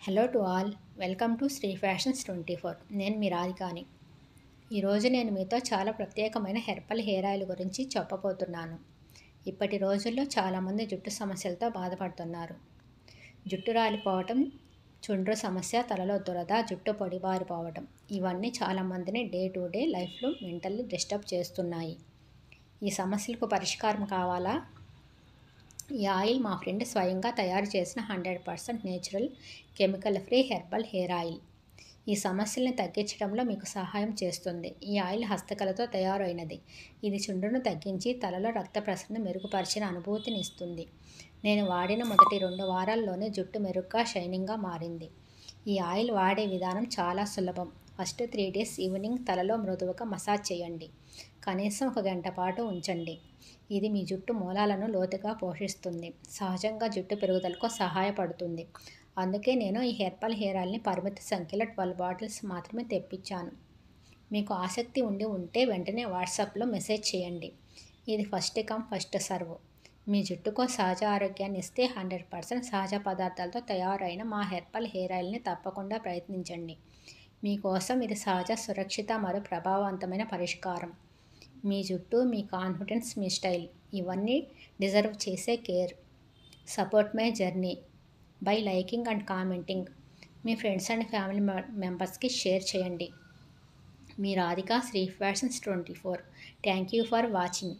Hello to all. Welcome to Shri fashions 24. నేను మీ రాధికాని. ఈరోజు నేను మీతో చాలా ప్రత్యేకమైన హెయిర్ ఆయిల్ గురించి చెప్పబోతున్నాను. ఇప్పటి రోజుల్లో చాలామంది జుట్టు సమస్యలతో బాధపడుతున్నారు. జుట్టు రాలిపోవటం, చుండ్రు సమస్య, తలలో దురద, జుట్టు పొడిబారిపోవటం ఇవన్నీ చాలామందిని డే టు డే లైఫ్లో మెంటల్లీ డిస్టర్బ్ చేస్తున్నాయి. ఈ సమస్యలకు పరిష్కారం కావాలా? ఈ ఆయిల్ మా ఫ్రెండ్ స్వయంగా తయారు చేసిన 100% natural, chemical free herbal hair oil. ఈ సమస్యల్ని తగ్గించడంలో మీకు సహాయం చేస్తుంది. ఈ ఆయిల్ హస్తకళతో తయారైనది. ఇది చుండ్రును తగ్గించి తలలో రక్త ప్రసరణ మెరుగుపరిచిన అనుభూతిని ఇస్తుంది. నేను వాడిన మొదటి 2 వారాల్లోనే జుట్టు మెరుగ్గా, షైనింగ్గా మారింది. ఈ ఆయిల్ వాడే విధానం చాలా సులభం. ఫస్ట్ 3 డేస్ ఈవినింగ్ తలలో మృదువుగా మసాజ్ చేయండి. కనీసం 1 గంట పాటు ఉంచండి. ఇది మీ జుట్టు మూలాలను లోతుగా పోషిస్తుంది. సహజంగా జుట్టు పెరుగుదలకు సహాయపడుతుంది. అందుకే నేను ఈ హెర్బల్ హెయిర్ ఆయిల్ని పరిమిత సంఖ్యలో 12 బాటిల్స్ మాత్రమే తెప్పించాను. మీకు ఆసక్తి ఉంటే వెంటనే వాట్సాప్లో మెసేజ్ చేయండి. ఇది ఫస్ట్ కమ్ ఫస్ట్ సర్వ్. మీ జుట్టుకు సహజ ఆరోగ్యాన్ని ఇస్తే 100% సహజ పదార్థాలతో తయారైన మా హెర్బల్ హెయిర్ ఆయిల్ని తప్పకుండా ప్రయత్నించండి. మీకోసం ఇది సహజ, సురక్షిత మరియు ప్రభావవంతమైన పరిష్కారం. మీ జుట్టు, మీ కాన్ఫిడెన్స్, మీ స్టైల్ ఇవన్నీ డిజర్వ్ చేసే care. Support my journey by liking and commenting. మీ ఫ్రెండ్స్ అండ్ ఫ్యామిలీ మెంబర్స్కి షేర్ చేయండి. మీ Radhika, Sri fashions 24. Thank you for watching.